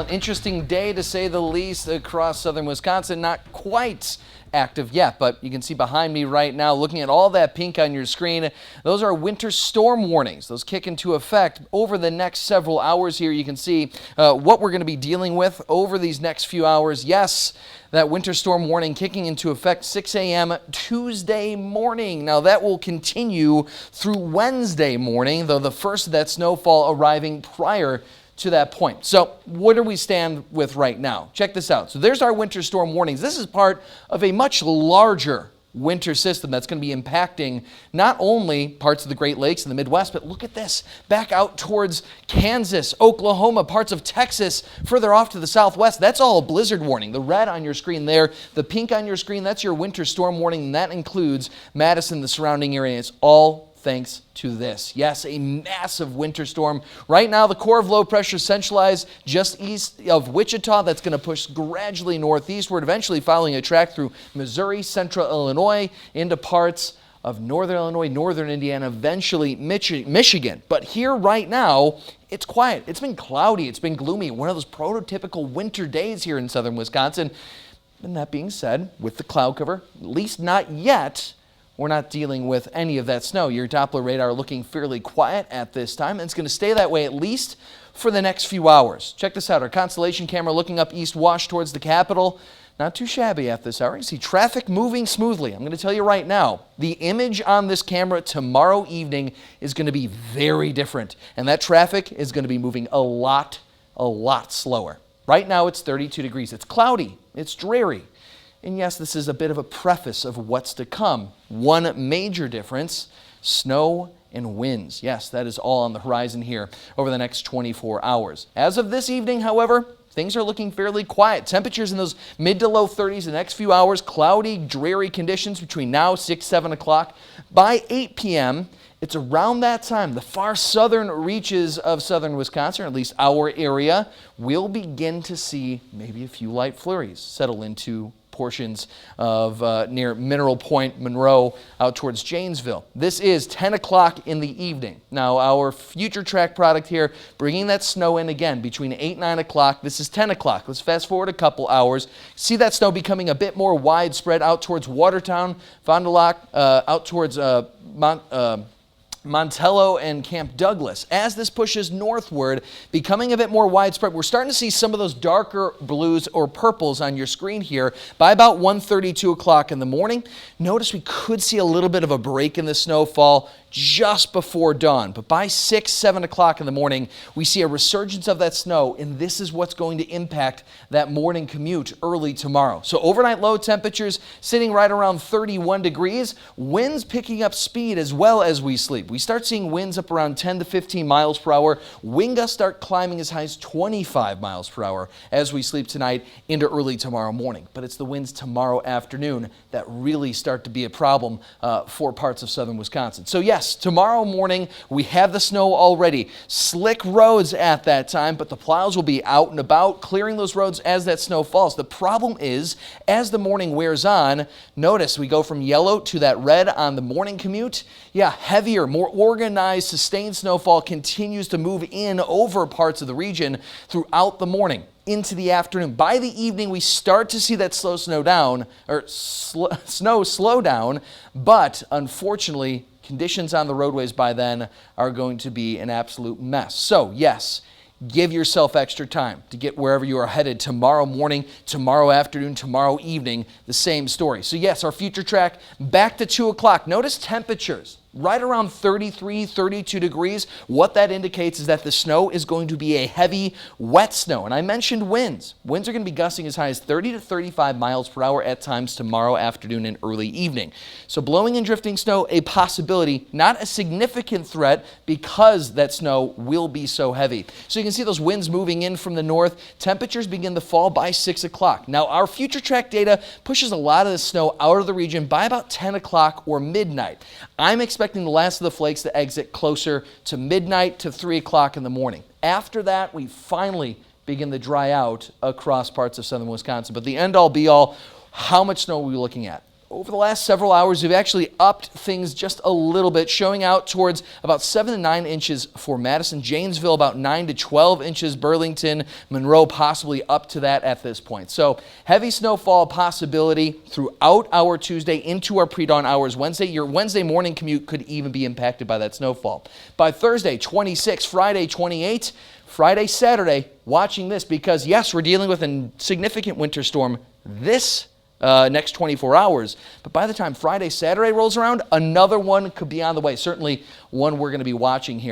An interesting day to say the least across southern Wisconsin. Not quite active yet, but you can see behind me right now, looking at all that pink on your screen, those are winter storm warnings. Those kick into effect over the next several hours here. You can see what we're going to be dealing with over these next few hours. Yes, that winter storm warning kicking into effect 6 a.m. Tuesday morning. Now that will continue through Wednesday morning, though the first of that snowfall arriving prior to that point. So what do we stand with right now? Check this out. So there's our winter storm warnings. This is part of a much larger winter system that's going to be impacting not only parts of the Great Lakes and the Midwest, but look at this, back out towards Kansas, Oklahoma, parts of Texas, further off to the southwest. That's all a blizzard warning. The red on your screen there, the pink on your screen, that's your winter storm warning, and that includes Madison, the surrounding area. It's all thanks to this. Yes, a massive winter storm. Right now, the core of low pressure centralized just east of Wichita. That's going to push gradually northeastward, eventually following a track through Missouri, central Illinois, into parts of northern Illinois, northern Indiana, eventually Michigan. But here right now, it's quiet. It's been cloudy. It's been gloomy. One of those prototypical winter days here in southern Wisconsin. And that being said, with the cloud cover, at least not yet, we're not dealing with any of that snow. Your Doppler radar looking fairly quiet at this time, and it's going to stay that way at least for the next few hours. Check this out. Our constellation camera looking up East Wash towards the capital. Not too shabby at this hour. You see traffic moving smoothly. I'm going to tell you right now, the image on this camera tomorrow evening is going to be very different, and that traffic is going to be moving a lot slower. Right now it's 32 degrees. It's cloudy. It's dreary. And yes, this is a bit of a preface of what's to come. One major difference, snow and winds. Yes, that is all on the horizon here over the next 24 hours. As of this evening, however, things are looking fairly quiet. Temperatures in those mid to low 30s the next few hours. Cloudy, dreary conditions between now, 6, 7 o'clock. By 8 p.m., it's around that time, the far southern reaches of southern Wisconsin, or at least our area, will begin to see maybe a few light flurries settle into portions of near Mineral Point, Monroe, out towards Janesville. This is 10 o'clock in the evening. Now, our future track product here, bringing that snow in again between 8 and 9 o'clock. This is 10 o'clock. Let's fast forward a couple hours. See that snow becoming a bit more widespread out towards Watertown, Fond du Lac, out towards Montello and Camp Douglas. As this pushes northward, becoming a bit more widespread, we're starting to see some of those darker blues or purples on your screen here by about 1:30, 2 o'clock in the morning. Notice we could see a little bit of a break in the snowfall just before dawn, but by 6, 7 o'clock in the morning, we see a resurgence of that snow, and this is what's going to impact that morning commute early tomorrow. So overnight low temperatures sitting right around 31 degrees, winds picking up speed as well as we sleep. We start seeing winds up around 10 to 15 miles per hour. Wind gusts start climbing as high as 25 miles per hour as we sleep tonight into early tomorrow morning. But it's the winds tomorrow afternoon that really start to be a problem for parts of southern Wisconsin. So yes, tomorrow morning we have the snow already. Slick roads at that time, but the plows will be out and about clearing those roads as that snow falls. The problem is, as the morning wears on, notice we go from yellow to that red on the morning commute. Yeah, heavier, more organized, sustained snowfall continues to move in over parts of the region throughout the morning into the afternoon. By the evening, we start to see that snow slow down, but unfortunately, conditions on the roadways by then are going to be an absolute mess. So yes, give yourself extra time to get wherever you are headed tomorrow morning, tomorrow afternoon, tomorrow evening, the same story. So yes, our future track back to 2 o'clock. Notice temperatures right around 33, 32 degrees. What that indicates is that the snow is going to be a heavy, wet snow. And I mentioned winds. Winds are going to be gusting as high as 30 to 35 miles per hour at times tomorrow afternoon and early evening. So blowing and drifting snow, a possibility, not a significant threat because that snow will be so heavy. So you can see those winds moving in from the north. Temperatures begin to fall by 6 o'clock. Now, our future track data pushes a lot of the snow out of the region by about 10 o'clock or midnight. I'm expecting the last of the flakes to exit closer to midnight to 3 o'clock in the morning. After that, we finally begin to dry out across parts of southern Wisconsin. But the end-all, be-all, how much snow are we looking at? over the last several hours, we've actually upped things just a little bit, showing out towards about 7 to 9 inches for Madison, Janesville about 9 to 12 inches, Burlington, Monroe possibly up to that at this point. So heavy snowfall possibility throughout our Tuesday into our pre-dawn hours Wednesday. Your Wednesday morning commute could even be impacted by that snowfall. By Thursday, 26, Friday, 28, Friday, Saturday, watching this because, yes, we're dealing with a significant winter storm this next 24 hours. But by the time Friday, Saturday rolls around, another one could be on the way. Certainly one we're going to be watching here.